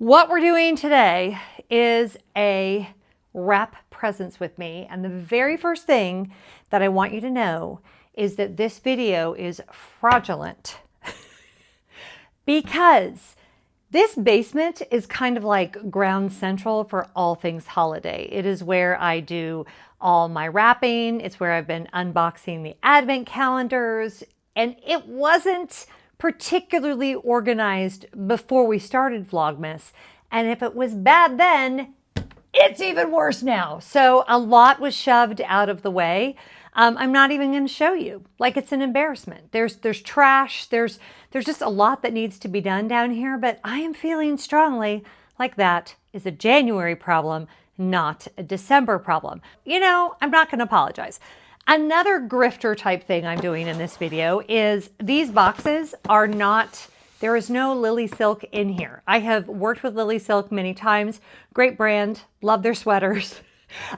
What we're doing today is a wrap presents with me. And the very first thing that I want you to know is that this video is fraudulent because this basement is kind of like ground central for all things holiday. It is where I do all my wrapping. It's where I've been unboxing the advent calendars, and it wasn't particularly organized before we started Vlogmas. And if it was bad then, it's even worse now. So a lot was shoved out of the way. I'm not even going to show you. Like, it's an embarrassment. There's trash. There's just a lot that needs to be done down here. But I am feeling strongly like that is a January problem, not a December problem. You know, I'm not going to apologize. Another grifter type thing I'm doing in this video is these boxes are not, there is no Lily Silk in here. I have worked with Lily Silk many times. Great brand, love their sweaters.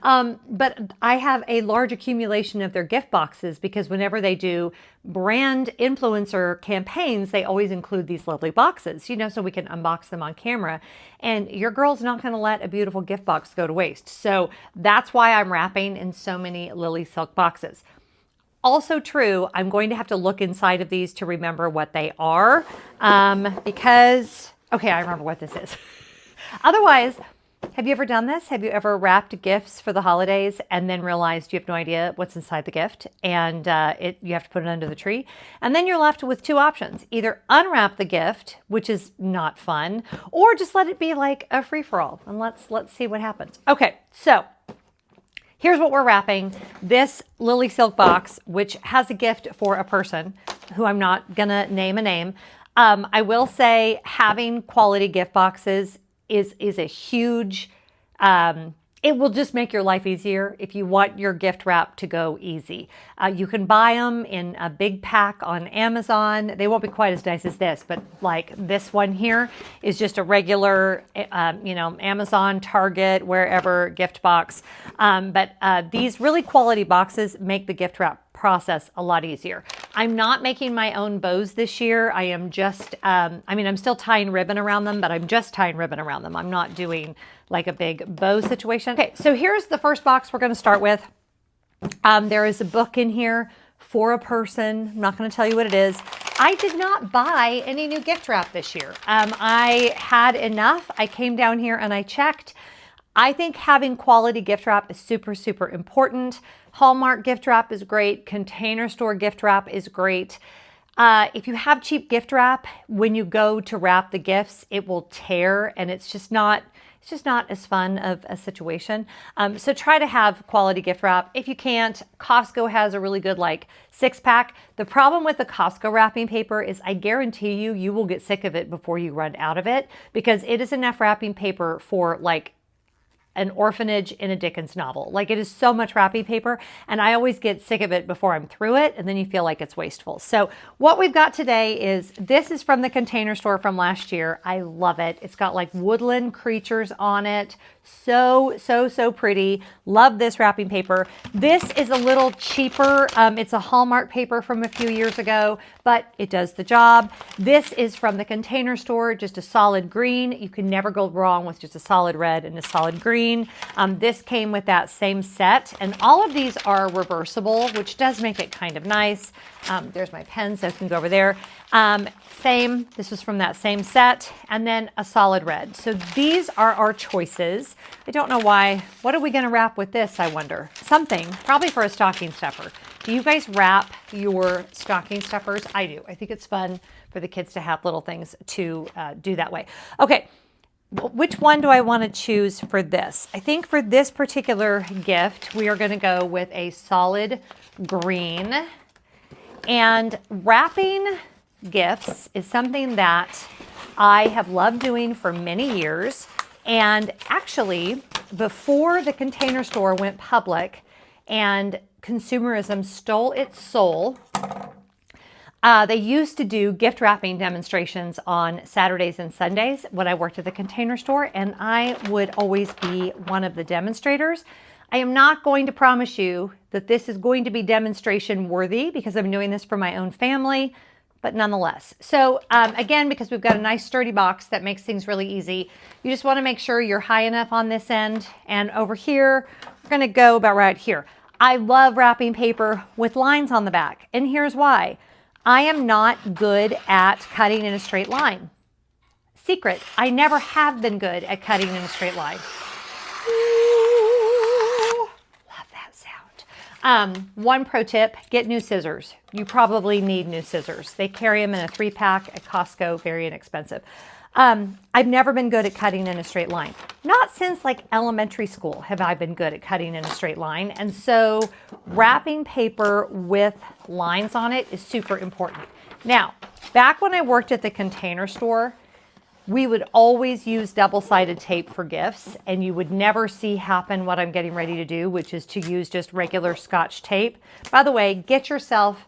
But I have a large accumulation of their gift boxes because whenever they do brand influencer campaigns, they always include these lovely boxes, you know, so we can unbox them on camera. And your girl's not going to let a beautiful gift box go to waste. So that's why I'm wrapping in so many Lily Silk boxes. Also true, I'm going to have to look inside of these to remember what they are because, okay, I remember what this is. Otherwise, have you ever done this? Have you ever wrapped gifts for the holidays and then realized you have no idea what's inside the gift and you have to put it under the tree? And then you're left with two options. Either unwrap the gift, which is not fun, or just let it be like a free-for-all and let's see what happens. Okay, so here's what we're wrapping. This Lily Silk box, which has a gift for a person who I'm not gonna name a name. I will say having quality gift boxes is a huge, it will just make your life easier if you want your gift wrap to go easy. You can buy them in a big pack on Amazon. They won't be quite as nice as this, but like this one here is just a regular, you know, Amazon, Target, wherever gift box. But these really quality boxes make the gift wrap process a lot easier. I'm not making my own bows this year. I am just, I mean, I'm still tying ribbon around them, but I'm just tying ribbon around them. I'm not doing like a big bow situation. Okay, so here's the first box we're going to start with. There is a book in here for a person. I'm not going to tell you what it is. I did not buy any new gift wrap this year. I had enough. I came down here and I checked. I think having quality gift wrap is super, super important. Hallmark gift wrap is great. Container store gift wrap is great. If you have cheap gift wrap, when you go to wrap the gifts, it will tear and it's just not as fun of a situation. So try to have quality gift wrap. If you can't, Costco has a really good like 6-pack. The problem with the Costco wrapping paper is I guarantee you, you will get sick of it before you run out of it because it is enough wrapping paper for like an orphanage in a Dickens novel. Like, it is so much wrapping paper and I always get sick of it before I'm through it and then you feel like it's wasteful. So what we've got today is, this is from the Container Store from last year. I love it. It's got like woodland creatures on it. So pretty. Love this wrapping paper. This is a little cheaper. It's a Hallmark paper from a few years ago, but it does the job. This is from the Container Store, just a solid green. You can never go wrong with just a solid red and a solid green. This came with that same set, and all of these are reversible, which does make it kind of nice. There's my pen, so I can go over there. Same, this was from that same set, and then a solid red. So these are our choices. I don't know why. What are we going to wrap with this, I wonder? Something, probably for a stocking stuffer. Do you guys wrap your stocking stuffers? I do. I think it's fun for the kids to have little things to do that way. Okay, which one do I want to choose for this? I think for this particular gift, we are going to go with a solid green. And wrapping gifts is something that I have loved doing for many years. And actually, before the Container Store went public and consumerism stole its soul, they used to do gift wrapping demonstrations on Saturdays and Sundays when I worked at the Container Store, and I would always be one of the demonstrators. I am not going to promise you that this is going to be demonstration worthy because I'm doing this for my own family, but nonetheless. So again, because we've got a nice sturdy box that makes things really easy, you just want to make sure you're high enough on this end. And over here, we're going to go about right here. I love wrapping paper with lines on the back. And here's why. I am not good at cutting in a straight line. Secret, I never have been good at cutting in a straight line. Love that sound. One pro tip, get new scissors. You probably need new scissors. They carry them in a 3-pack at Costco, very inexpensive. I've never been good at cutting in a straight line. Not since like elementary school have I been good at cutting in a straight line. And so wrapping paper with lines on it is super important. Now, back when I worked at the Container Store, we would always use double-sided tape for gifts, and you would never see happen what I'm getting ready to do, which is to use just regular Scotch tape. By the way, get yourself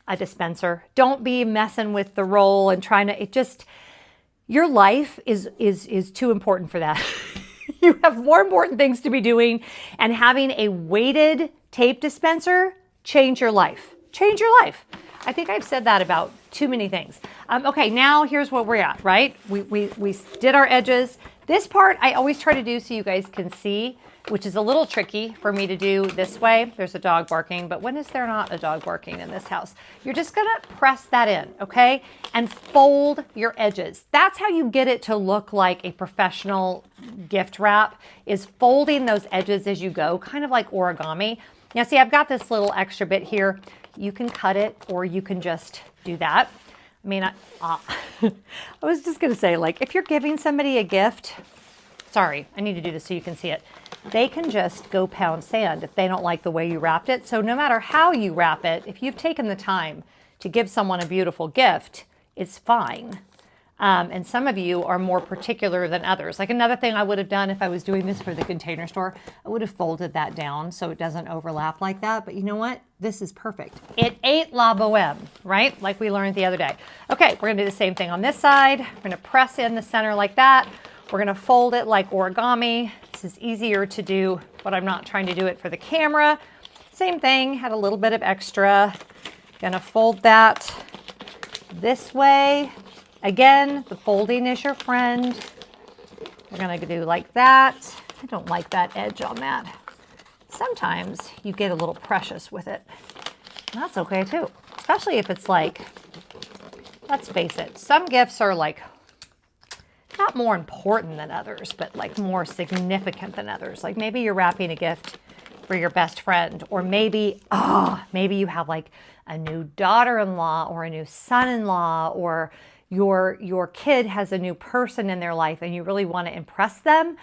a dispenser. Don't be messing with the roll and trying to, your life is too important for that. You have more important things to be doing, and having a weighted tape dispenser change your life. Change your life. I think I've said that about too many things. Okay, now here's what we're at, right? We did our edges. This part I always try to do so you guys can see, which is a little tricky for me to do this way. There's a dog barking, but when is there not a dog barking in this house? You're just gonna press that in, okay? And fold your edges. That's how you get it to look like a professional gift wrap, is folding those edges as you go, kind of like origami. Now see, I've got this little extra bit here. You can cut it or you can just do that. I mean, I was just gonna say, like, if you're giving somebody a gift, sorry, I need to do this so you can see it. They can just go pound sand if they don't like the way you wrapped it. So no matter how you wrap it, if you've taken the time to give someone a beautiful gift, it's fine. And some of you are more particular than others. Like another thing I would have done if I was doing this for the Container Store, I would have folded that down so it doesn't overlap like that. But you know what? This is perfect. It ain't la boheme, right? Like we learned the other day. Okay, we're gonna do the same thing on this side. We're gonna press in the center like that. We're gonna fold it like origami. This is easier to do, but I'm not trying to do it for the camera. Same thing, had a little bit of extra. Gonna fold that this way. Again, the folding is your friend. We're gonna do like that. I don't like that edge on that. Sometimes you get a little precious with it. And that's okay too, especially if it's like, let's face it, some gifts are like, not more important than others, but like more significant than others. Like maybe you're wrapping a gift for your best friend, or maybe, maybe you have like a new daughter-in-law or a new son-in-law, or your kid has a new person in their life and you really want to impress them.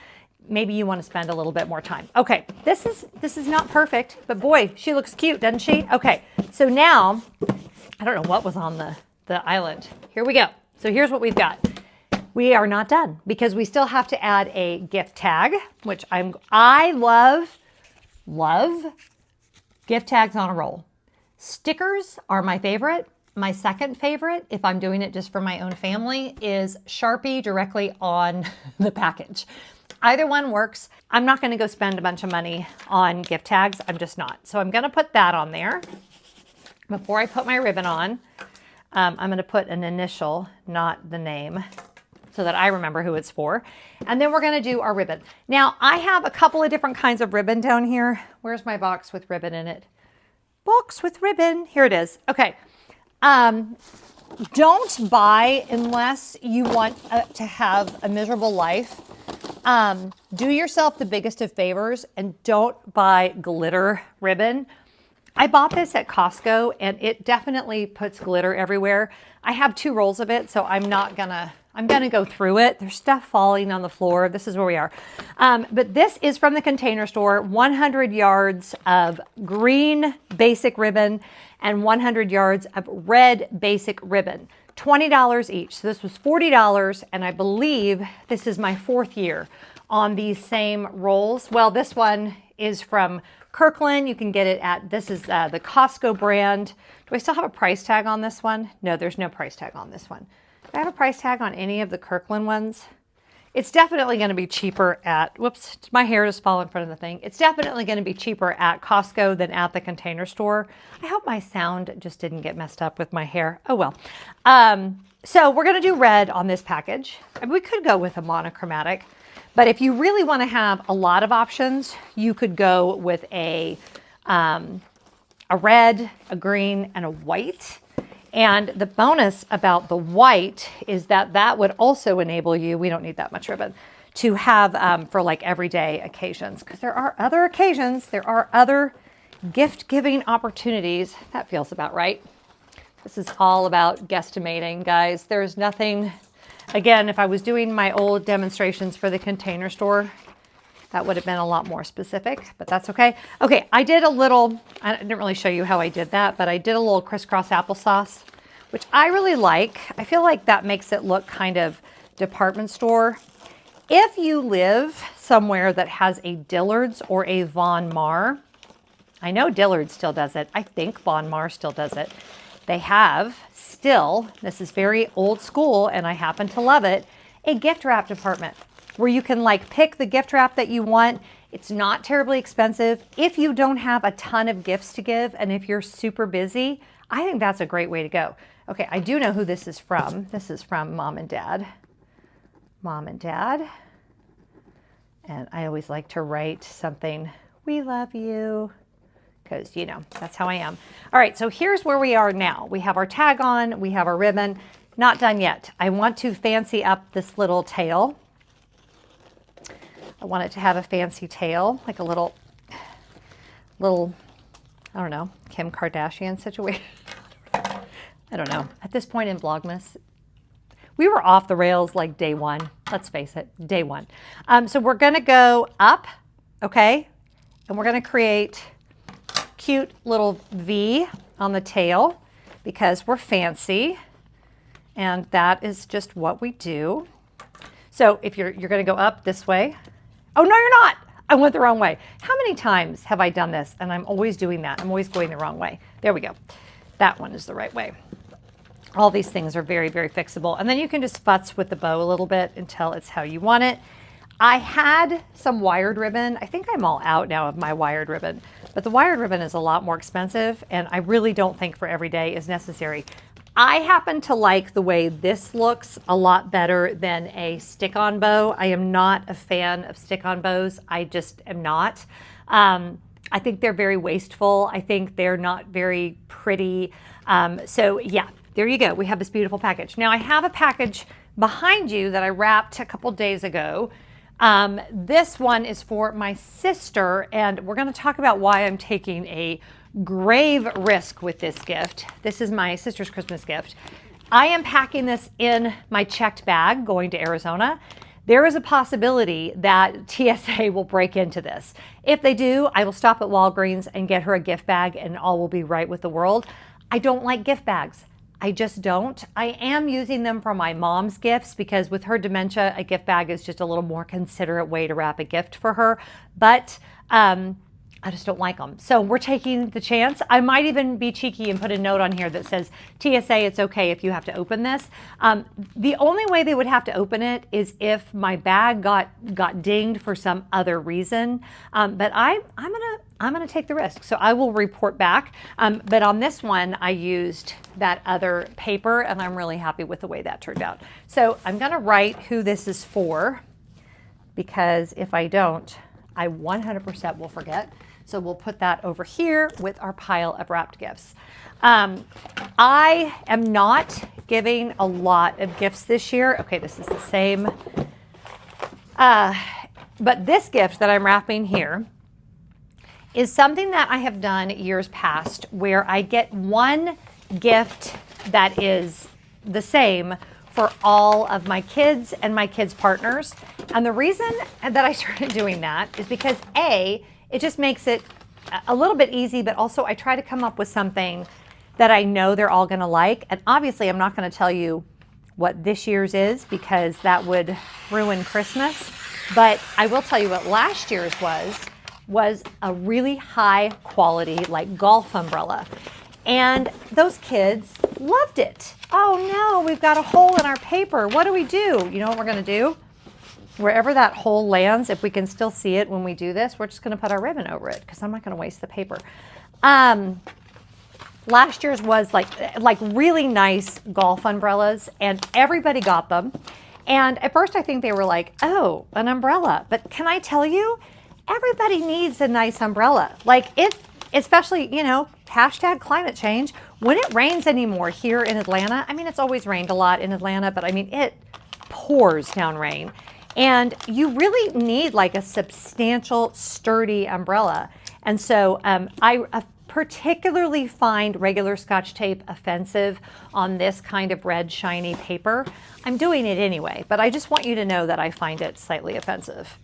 Maybe you want to spend a little bit more time. Okay, this is not perfect, but boy, she looks cute, doesn't she? Okay, so now, I don't know what was on the island. Here we go. So here's what we've got. We are not done because we still have to add a gift tag, which I love gift tags on a roll. Stickers are my favorite. My second favorite, if I'm doing it just for my own family, is Sharpie directly on the package. Either one works. I'm not gonna go spend a bunch of money on gift tags. I'm just not. So I'm gonna put that on there. Before I put my ribbon on, I'm gonna put an initial, not the name, so that I remember who it's for. And then we're gonna do our ribbon. Now, I have a couple of different kinds of ribbon down here. Where's my box with ribbon in it? Box with ribbon, here it is. Okay. Don't buy unless you want to have a miserable life. Do yourself the biggest of favors and don't buy glitter ribbon. I bought this at Costco and it definitely puts glitter everywhere. I have 2 rolls of it, so I'm gonna go through it. There's stuff falling on the floor. This is where we are. But this is from the Container Store, 100 yards of green basic ribbon and 100 yards of red basic ribbon, $20 each. So this was $40, and I believe this is my 4th year on these same rolls. Well, this one is from Kirkland. You can get it at, this is the Costco brand. Do I still have a price tag on this one? No, there's no price tag on this one. Do I have a price tag on any of the Kirkland ones? It's definitely going to be cheaper at, whoops, my hair just fell in front of the thing. It's definitely going to be cheaper at Costco than at the Container Store. I hope my sound just didn't get messed up with my hair. Oh well. So we're going to do red on this package. And we could go with a monochromatic, but if you really want to have a lot of options, you could go with a red, a green, and a white. And the bonus about the white is that that would also enable you, we don't need that much ribbon, to have for like everyday occasions. Because there are other occasions, there are other gift-giving opportunities. That feels about right. This is all about guesstimating, guys. There's nothing, again, if I was doing my old demonstrations for the Container Store, that would have been a lot more specific, but that's okay. Okay, I did a little, I didn't really show you how I did that, but I did a little crisscross applesauce, which I really like. I feel like that makes it look kind of department store. If you live somewhere that has a Dillard's or a Von Maur, I know Dillard's still does it. I think Von Maur still does it. They have still, this is very old school and I happen to love it, a gift wrap department, where you can like pick the gift wrap that you want. It's not terribly expensive. If you don't have a ton of gifts to give and if you're super busy, I think that's a great way to go. Okay, I do know who this is from. This is from Mom and Dad. Mom and Dad. And I always like to write something, we love you, because you know, that's how I am. All right, so here's where we are now. We have our tag on, we have our ribbon. Not done yet. I want to fancy up this little tail. I want it to have a fancy tail, like a little, I don't know, Kim Kardashian situation. I don't know. At this point in Vlogmas, we were off the rails like day one. Let's face it, day one. So we're going to go up, okay? And we're going to create cute little V on the tail because we're fancy. And that is just what we do. So if you're going to go up this way. Oh, no, you're not. I went the wrong way. How many times have I done this? And I'm always doing that. I'm always going the wrong way. There we go. That one is the right way. All these things are very, very fixable. And then you can just futz with the bow a little bit until it's how you want it. I had some wired ribbon. I think I'm all out now of my wired ribbon. But the wired ribbon is a lot more expensive. And I really don't think for every day is necessary. I happen to like the way this looks a lot better than a stick-on bow. I am not a fan of stick-on bows. I just am not. I think they're very wasteful. I think they're not very pretty. So yeah, there you go. We have this beautiful package. Now I have a package behind you that I wrapped a couple days ago. This one is for my sister, and we're going to talk about why I'm taking a grave risk with this gift. This is my sister's Christmas gift. I am packing this in my checked bag going to Arizona. There is a possibility that TSA will break into this. If they do, I will stop at Walgreens and get her a gift bag and all will be right with the world. I don't like gift bags. I just don't. I am using them for my mom's gifts because with her dementia, a gift bag is just a little more considerate way to wrap a gift for her. But I just don't like them. So we're taking the chance. I might even be cheeky and put a note on here that says, TSA, it's okay if you have to open this. The only way they would have to open it is if my bag got dinged for some other reason. But I'm gonna take the risk. So I will report back. But on this one, I used that other paper and I'm really happy with the way that turned out. So I'm gonna write who this is for because if I don't, I 100% will forget. So we'll put that over here with our pile of wrapped gifts. I am not giving a lot of gifts this year. Okay, this is the same. But this gift that I'm wrapping here is something that I have done years past where I get one gift that is the same for all of my kids and my kids' partners. And the reason that I started doing that is because A, it just makes it a little bit easy, but also I try to come up with something that I know they're all gonna like. And obviously I'm not gonna tell you what this year's is because that would ruin Christmas. But I will tell you what last year's was a really high quality, like golf umbrella. And those kids loved it. Oh no, we've got a hole in our paper. What do we do? You know what we're gonna do? wherever that hole lands, if we can still see it when we do this, we're just going to put our ribbon over it because I'm not going to waste the paper. Last year's was like really nice golf umbrellas, and everybody got them. And at first I think they were like, oh, an umbrella. But can I tell you, everybody needs a nice umbrella. Like especially, you know, hashtag climate change. When it rains anymore here in Atlanta, I mean, it's always rained a lot in Atlanta, but I mean, it pours down rain. And you really need like a substantial, sturdy umbrella. And so I particularly find regular Scotch tape offensive on this kind of red shiny paper. I'm doing it anyway, but I just want you to know that I find it slightly offensive.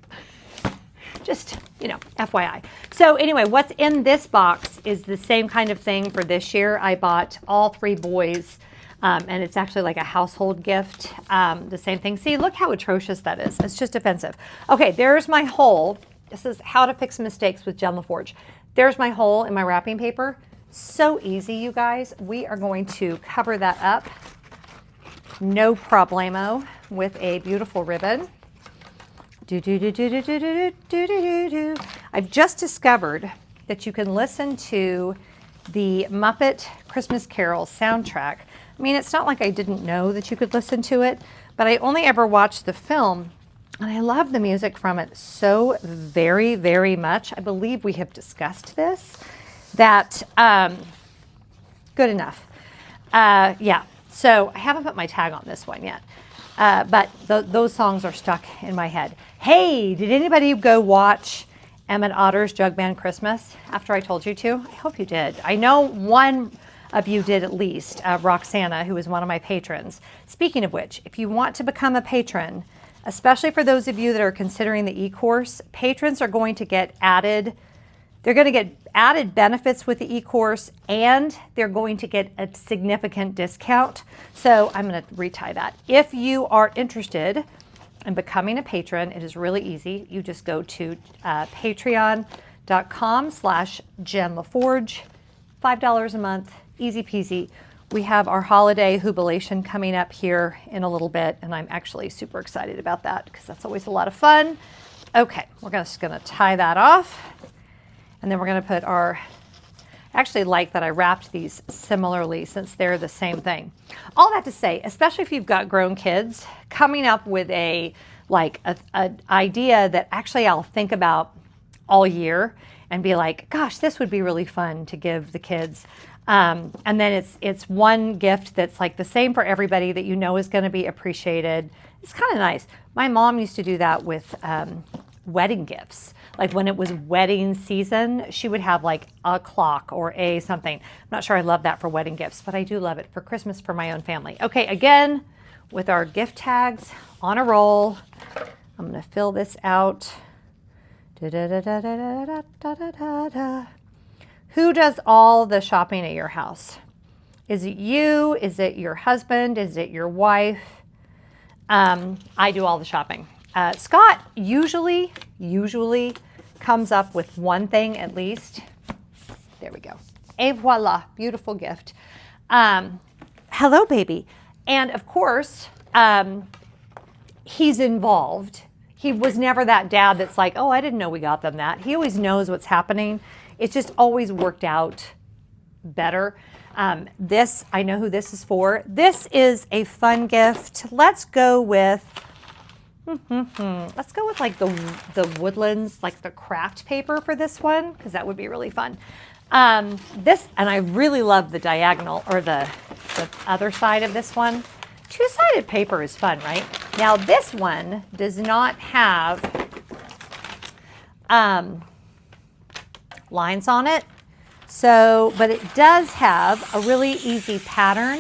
Just, you know, FYI. So anyway, what's in this box is the same kind of thing for this year. I bought all 3 boys, and it's actually like a household gift. The same thing. See, look how atrocious that is. It's just offensive. Okay, there's my hole. This is how to fix mistakes with Jen Lefforge. There's my hole in my wrapping paper. So easy, you guys. We are going to cover that up, no problemo, with a beautiful ribbon. I've just discovered that you can listen to the Muppet Christmas Carol soundtrack. I mean, it's not like I didn't know that you could listen to it, but I only ever watched the film, and I love the music from it so very, very much. I believe we have discussed this, that good enough. Yeah, so I haven't put my tag on this one yet. But those songs are stuck in my head. Hey, did anybody go watch Emmett Otter's Jug Band Christmas after I told you to? I hope you did. I know one of you did at least, Roxana, who is one of my patrons. Speaking of which, if you want to become a patron, especially for those of you that are considering the e-course, patrons are going to get added. They're going to get added benefits with the e-course, and they're going to get a significant discount. So I'm going to retie that. If you are interested in becoming a patron, it is really easy. You just go to patreon.com/Jen Lefforge, $5 a month, easy peasy. We have our holiday jubilation coming up here in a little bit, and I'm actually super excited about that because that's always a lot of fun. Okay, we're just going to tie that off. And then we're going to put our, I actually like that I wrapped these similarly since they're the same thing. All that to say, especially if you've got grown kids, coming up with a idea that actually I'll think about all year and be like, gosh, this would be really fun to give the kids. And then it's one gift that's like the same for everybody that you know is going to be appreciated. It's kind of nice. My mom used to do that with wedding gifts. Like when it was wedding season, she would have like a clock or a something. I'm not sure I love that for wedding gifts, but I do love it for Christmas for my own family. Okay, again, with our gift tags on a roll, I'm going to fill this out. Who does all the shopping at your house? Is it you? Is it your husband? Is it your wife? I do all the shopping. Scott usually comes up with one thing at least. There we go. Et voila, beautiful gift. Hello, baby. And of course, he's involved. He was never that dad that's like, oh, I didn't know we got them that. He always knows what's happening. It's just always worked out better. This, I know who this is for. This is a fun gift. Let's go with like the Woodlands, like the craft paper for this one, because that would be really fun. This, and I really love the diagonal or the other side of this one. Two-sided paper is fun, right? Now this one does not have lines on it, so, but it does have a really easy pattern.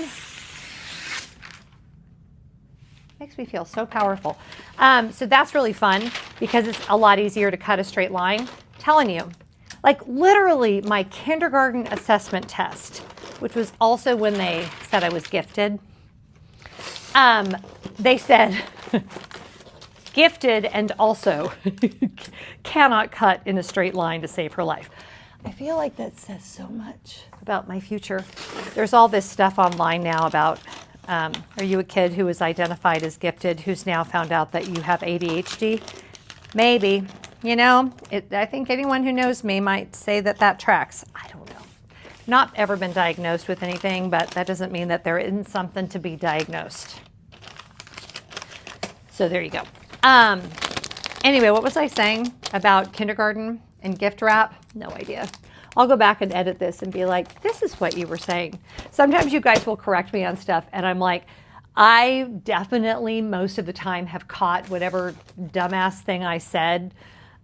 Makes me feel so powerful. So that's really fun because it's a lot easier to cut a straight line. Telling you, like literally my kindergarten assessment test, which was also when they said I was gifted. They said gifted and also cannot cut in a straight line to save her life. I feel like that says so much about my future. There's all this stuff online now about Are you a kid who was identified as gifted who's now found out that you have ADHD? Maybe. You know, I think anyone who knows me might say that that tracks. I don't know. Not ever been diagnosed with anything, but that doesn't mean that there isn't something to be diagnosed. So there you go. Anyway, what was I saying about kindergarten and gift wrap? No idea. I'll go back and edit this and be like, this is what you were saying. Sometimes you guys will correct me on stuff, and I'm like, I definitely most of the time have caught whatever dumbass thing I said.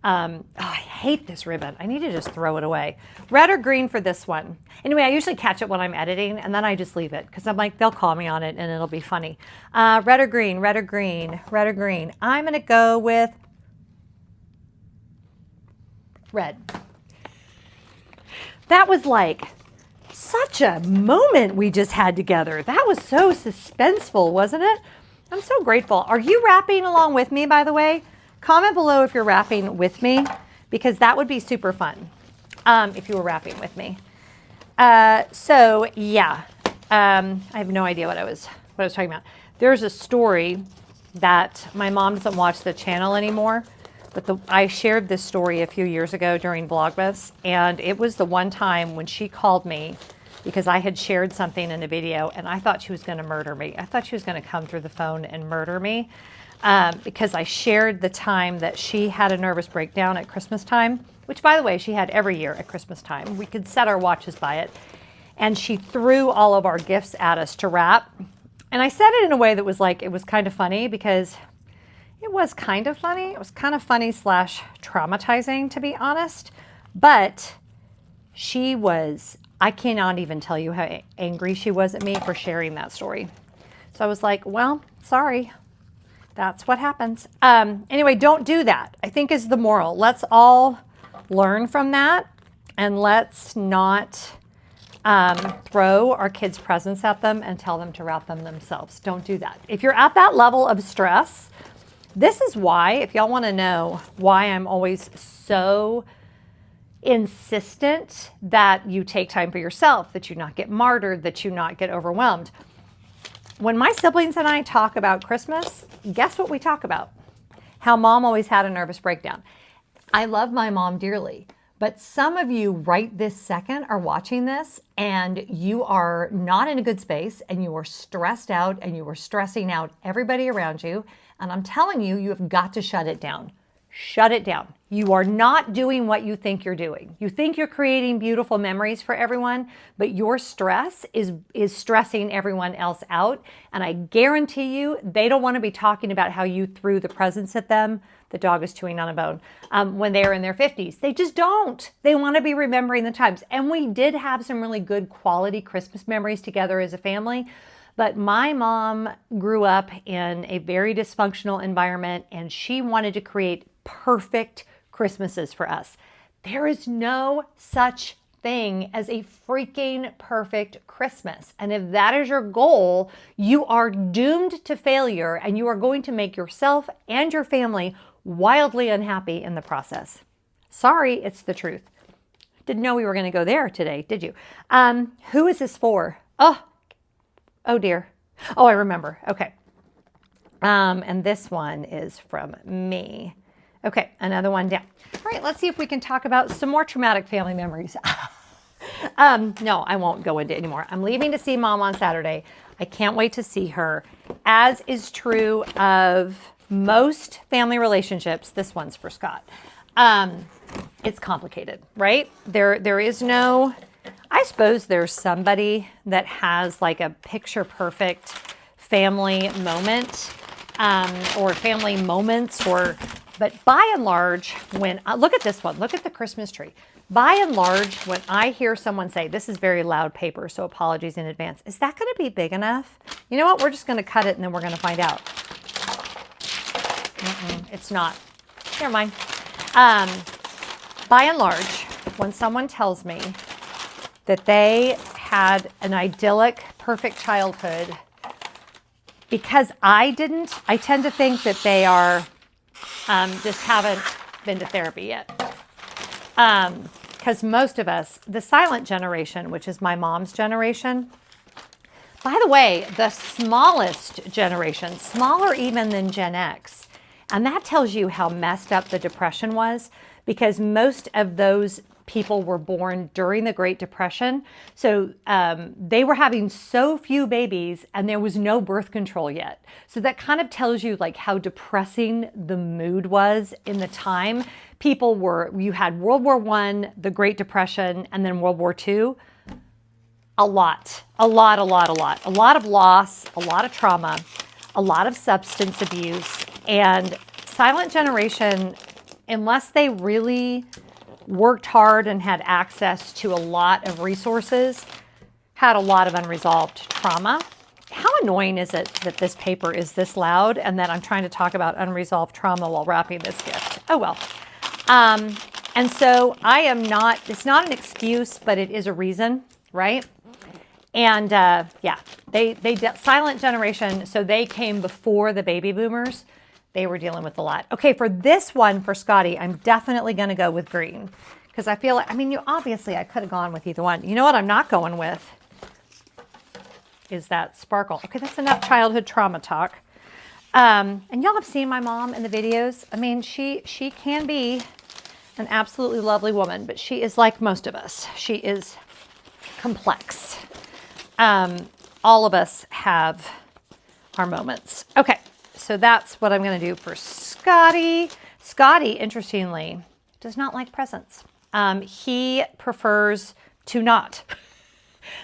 Oh, I hate this ribbon. I need to just throw it away. Red or green for this one? Anyway, I usually catch it when I'm editing, and then I just leave it because I'm like, they'll call me on it and it'll be funny. Red or green, red or green, red or green. I'm going to go with red. That was like such a moment we just had together. That was so suspenseful, wasn't it? I'm so grateful. Are you wrapping along with me, by the way? Comment below if you're wrapping with me, because that would be super fun if you were wrapping with me. So yeah, I have no idea what I was talking about. There's a story that my mom doesn't watch the channel anymore, but I shared this story a few years ago during Vlogmas, and it was the one time when she called me because I had shared something in a video, and I thought she was going to murder me. I thought she was going to come through the phone and murder me. Because I shared the time that she had a nervous breakdown at Christmas time, which, by the way, she had every year at Christmas time. We could set our watches by it. And she threw all of our gifts at us to wrap. And I said it in a way that was like, it was kind of funny, because it was kind of funny. It was kind of funny / traumatizing, to be honest. But she was, I cannot even tell you how angry she was at me for sharing that story. So I was like, well, sorry. That's what happens. Anyway, don't do that, I think, is the moral. Let's all learn from that, and let's not throw our kids' presents at them and tell them to wrap them themselves. Don't do that. If you're at that level of stress, this is why, if y'all want to know why I'm always so insistent that you take time for yourself, that you not get martyred, that you not get overwhelmed. When my siblings and I talk about Christmas, guess what we talk about? How mom always had a nervous breakdown. I love my mom dearly, but some of you right this second are watching this and you are not in a good space, and you are stressed out, and you are stressing out everybody around you. And I'm telling you, you have got to shut it down. Shut it down. You are not doing what you think you're doing. You think you're creating beautiful memories for everyone, but your stress is stressing everyone else out. And I guarantee you, they don't want to be talking about how you threw the presents at them. The dog is chewing on a bone. When they were in their 50s. They just don't. They want to be remembering the times. And we did have some really good quality Christmas memories together as a family. But my mom grew up in a very dysfunctional environment, and she wanted to create perfect Christmases for us. There is no such thing as a freaking perfect Christmas. And if that is your goal, you are doomed to failure, and you are going to make yourself and your family wildly unhappy in the process. Sorry, it's the truth. Didn't know we were going to go there today, did you? Who is this for? Oh dear. Oh, I remember. Okay. And this one is from me. Okay, another one down. All right, let's see if we can talk about some more traumatic family memories. No, I won't go into anymore. I'm leaving to see mom on Saturday. I can't wait to see her. As is true of most family relationships, this one's for Scott. It's complicated, right? There is no, I suppose there's somebody that has like a picture perfect family moment, or family moments, but by and large, when look at this one, look at the Christmas tree. By and large, when I hear someone say, this is very loud paper, so apologies in advance, is that going to be big enough? You know what? We're just going to cut it and then we're going to find out. It's not. Never mind. By and large, when someone tells me that they had an idyllic, perfect childhood, because I didn't, I tend to think that they are just haven't been to therapy yet. Because most of us, the silent generation, which is my mom's generation, By the way, the smallest generation, smaller even than Gen X, and that tells you how messed up the Depression was, because most of those people were born during the Great Depression. So they were having so few babies and there was no birth control yet. So that kind of tells you like how depressing the mood was in the time. You had World War I, the Great Depression, and then World War II. A lot of loss, a lot of trauma, a lot of substance abuse, and silent generation, unless they really worked hard and had access to a lot of resources, had a lot of unresolved trauma. How annoying is it that this paper is this loud and that I'm trying to talk about unresolved trauma while wrapping this gift? Oh well. And so it's not an excuse, but it is a reason, right? And yeah, silent generation, so they came before the baby boomers. They were dealing with a lot. Okay, for this one, for Scotty, I'm definitely going to go with green because I feel like, obviously I could have gone with either one. You know what I'm not going with is that sparkle. Okay, that's enough childhood trauma talk. And y'all have seen my mom in the videos. She can be an absolutely lovely woman, but she is like most of us. She is complex. All of us have our moments. Okay. So that's what I'm going to do for Scotty. Scotty, interestingly, does not like presents. He prefers to not.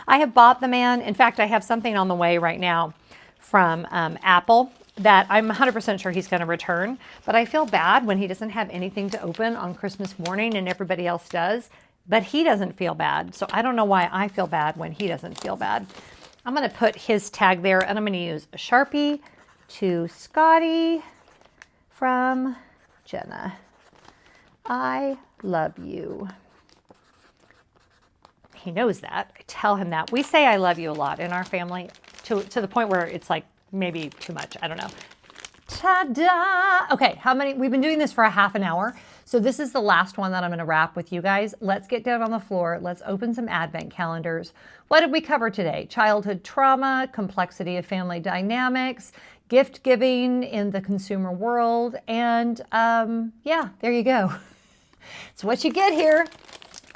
I have bought the man. In fact, I have something on the way right now from Apple that I'm 100% sure he's going to return. But I feel bad when he doesn't have anything to open on Christmas morning and everybody else does. But he doesn't feel bad. So I don't know why I feel bad when he doesn't feel bad. I'm going to put his tag there and I'm going to use a Sharpie. To Scotty from Jenna. I love you. He knows that. I tell him that. We say I love you a lot in our family to the point where it's like maybe too much. I don't know. Ta-da! Okay, we've been doing this for a half an hour. So this is the last one that I'm going to wrap with you guys. Let's get down on the floor. Let's open some advent calendars. What did we cover today? Childhood trauma, complexity of family dynamics, gift giving in the consumer world, and yeah, there you go. It's what you get here.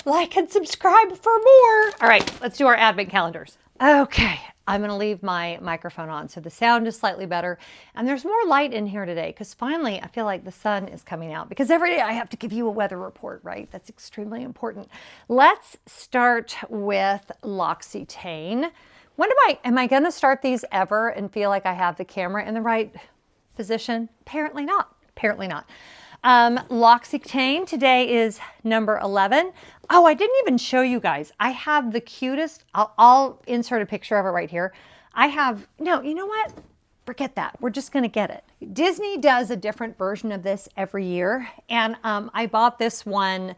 Like and subscribe for more. All right, let's do our advent calendars. Okay, I'm going to leave my microphone on so the sound is slightly better. And there's more light in here today because finally I feel like the sun is coming out because every day I have to give you a weather report, right? That's extremely important. Let's start with L'Occitane. Am I going to start these ever and feel like I have the camera in the right position? Apparently not. Apparently not. L'Occitane today is number 11. Oh, I didn't even show you guys. I have the cutest, I'll insert a picture of it right here. No, you know what? Forget that. We're just going to get it. Disney does a different version of this every year. And I bought this one,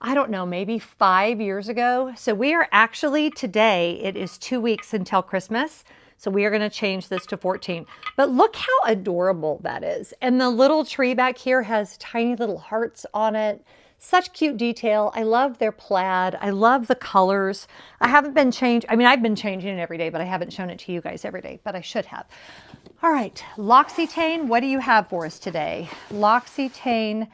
I don't know, maybe 5 years ago. So we are actually today, it is 2 weeks until Christmas. So we are going to change this to 14. But look how adorable that is. And the little tree back here has tiny little hearts on it. Such cute detail. I love their plaid. I love the colors. I've been changing it every day, but I haven't shown it to you guys every day, but I should have. All right, L'Occitane, what do you have for us today? L'Occitane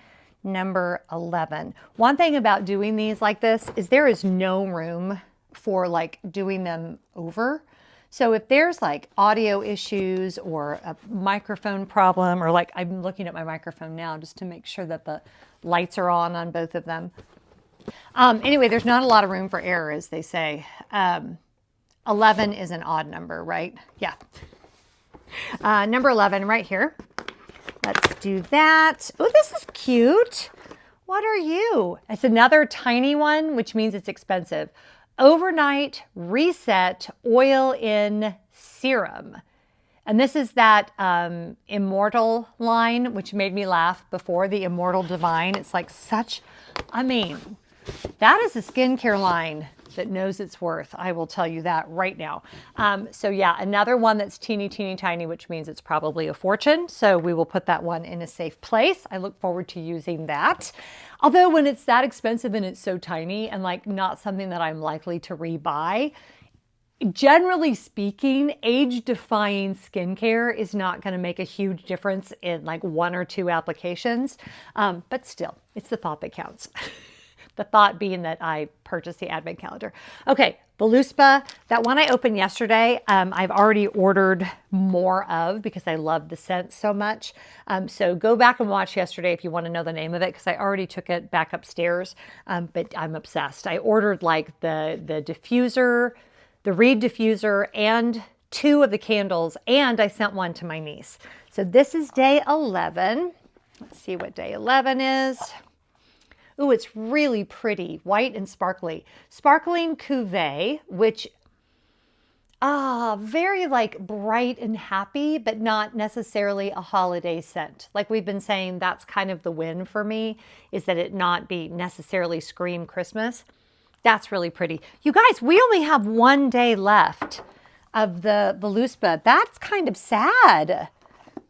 number 11. One thing about doing these like this is there is no room for like doing them over. So if there's like audio issues or a microphone problem, or like I'm looking at my microphone now just to make sure that the lights are on both of them. Anyway, there's not a lot of room for error, as they say. 11 is an odd number, right? Yeah. Number 11 right here. Let's do that. Oh, this is cute. What are you? It's another tiny one, which means it's expensive. Overnight Reset Oil in Serum. And this is that Immortal line, which made me laugh before, the Immortal Divine. It's like that is a skincare line that knows its worth. I will tell you that right now. So yeah, another one that's teeny, teeny, tiny, which means it's probably a fortune. So we will put that one in a safe place. I look forward to using that. Although when it's that expensive and it's so tiny and like not something that I'm likely to rebuy, Generally speaking, age-defying skincare is not going to make a huge difference in like 1 or 2 applications, but still, it's the thought that counts. The thought being that I purchased the advent calendar. Okay, Voluspa, that one I opened yesterday, I've already ordered more of because I love the scent so much. So go back and watch yesterday if you want to know the name of it, because I already took it back upstairs, but I'm obsessed. I ordered like the diffuser, the reed diffuser, and 2 of the candles, and I sent one to my niece. So this is day 11. Let's see what day 11 is. Ooh, it's really pretty, white and sparkly. Sparkling Cuvée, which, very like bright and happy, but not necessarily a holiday scent. Like we've been saying, that's kind of the win for me, is that it not be necessarily scream Christmas. That's really pretty. You guys, we only have 1 day left of the Voluspa. That's kind of sad.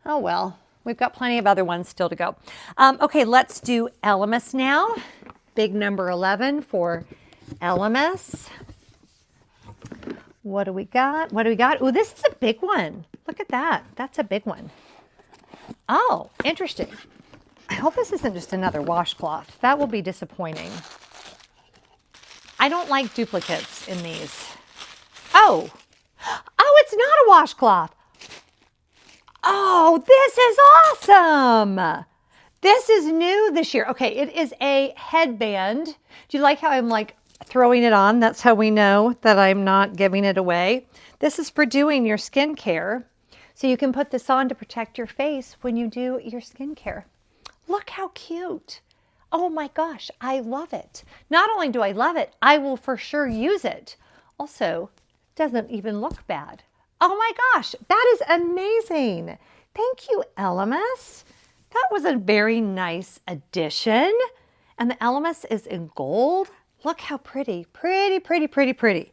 Oh, well. We've got plenty of other ones still to go. Okay, let's do Elemis now. Big number 11 for Elemis. What do we got? What do we got? Oh, this is a big one. Look at that. That's a big one. Oh, interesting. I hope this isn't just another washcloth. That will be disappointing. I don't like duplicates in these. Oh, it's not a washcloth. Oh, this is awesome. This is new this year. Okay, it is a headband. Do you like how I'm like throwing it on? That's how we know that I'm not giving it away. This is for doing your skincare. So you can put this on to protect your face when you do your skincare. Look how cute. Oh my gosh, I love it. Not only do I love it, I will for sure use it. Also, doesn't even look bad. Oh my gosh, that is amazing. Thank you, Elemis. That was a very nice addition. And the Elemis is in gold. Look how pretty, pretty, pretty, pretty, pretty.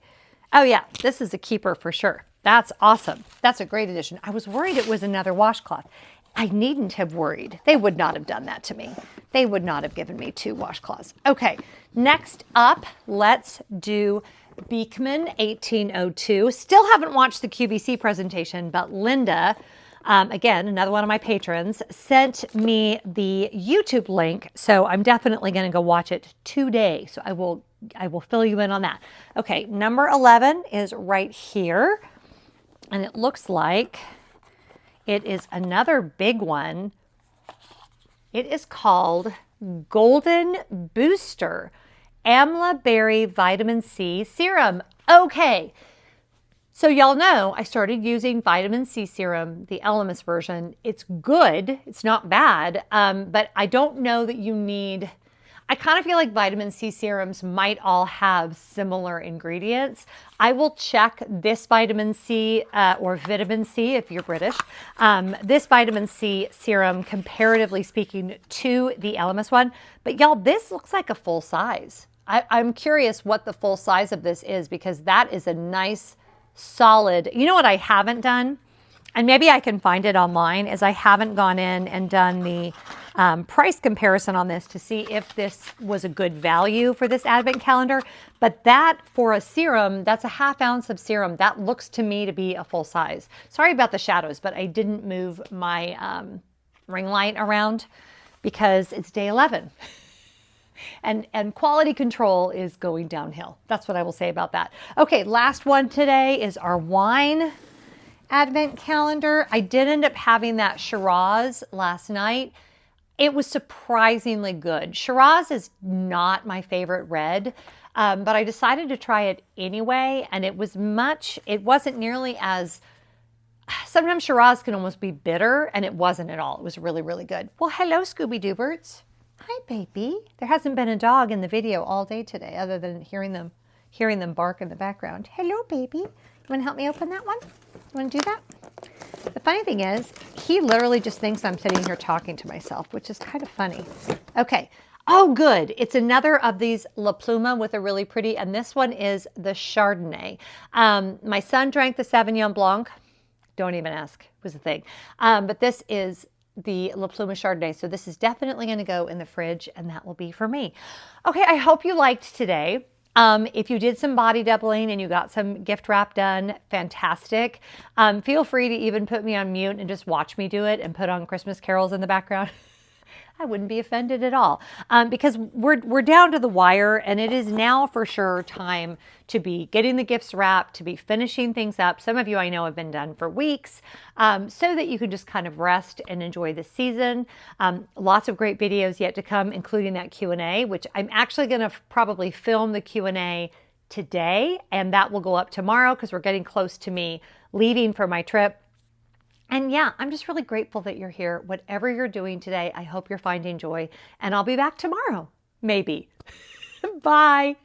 Oh yeah, this is a keeper for sure. That's awesome. That's a great addition. I was worried it was another washcloth. I needn't have worried. They would not have done that to me. They would not have given me 2 washcloths. Okay, next up, let's do Beekman 1802. Still haven't watched the QVC presentation, but Linda, again, another one of my patrons, sent me the YouTube link. So I'm definitely going to go watch it today. So I will fill you in on that. Okay, number 11 is right here. And it looks like it is another big one. It is called Golden Booster Amla Berry Vitamin C Serum. Okay, so y'all know I started using vitamin C serum, the Elemis version. It's good, it's not bad, but I don't know that you need, I kind of feel like vitamin C serums might all have similar ingredients. I will check this vitamin C or vitamin C if you're British, this vitamin C serum comparatively speaking to the Elemis one, but y'all, this looks like a full size. I'm curious what the full size of this is, because that is a nice, solid, you know what I haven't done? And maybe I can find it online, is I haven't gone in and done the price comparison on this to see if this was a good value for this advent calendar. But that, for a serum, that's a ½ ounce of serum. That looks to me to be a full size. Sorry about the shadows, but I didn't move my ring light around because it's day 11. And quality control is going downhill. That's what I will say about that. Okay, last one today is our wine advent calendar. I did end up having that Shiraz last night. It was surprisingly good. Shiraz is not my favorite red, but I decided to try it anyway, and it wasn't nearly as, sometimes Shiraz can almost be bitter, and it wasn't at all. It was really, really good. Well, hello, Scooby-Doo-birds. Hi, baby. There hasn't been a dog in the video all day today, other than hearing them bark in the background. Hello, baby. You want to help me open that one? You want to do that? The funny thing is, he literally just thinks I'm sitting here talking to myself, which is kind of funny. Okay. Oh, good. It's another of these La Pluma with a really pretty, and this one is the Chardonnay. My son drank the Sauvignon Blanc. Don't even ask. It was a thing. But this is the La Pluma Chardonnay. So this is definitely going to go in the fridge, and that will be for me. Okay, I hope you liked today. If you did some body doubling and you got some gift wrap done, fantastic. Feel free to even put me on mute and just watch me do it and put on Christmas carols in the background. I wouldn't be offended at all, because we're down to the wire, and it is now for sure time to be getting the gifts wrapped, to be finishing things up. Some of you I know have been done for weeks, so that you can just kind of rest and enjoy the season. Lots of great videos yet to come, including that Q&A, which I'm actually going to probably film the Q&A today, and that will go up tomorrow because we're getting close to me leaving for my trip. And yeah, I'm just really grateful that you're here. Whatever you're doing today, I hope you're finding joy. And I'll be back tomorrow, maybe. Bye.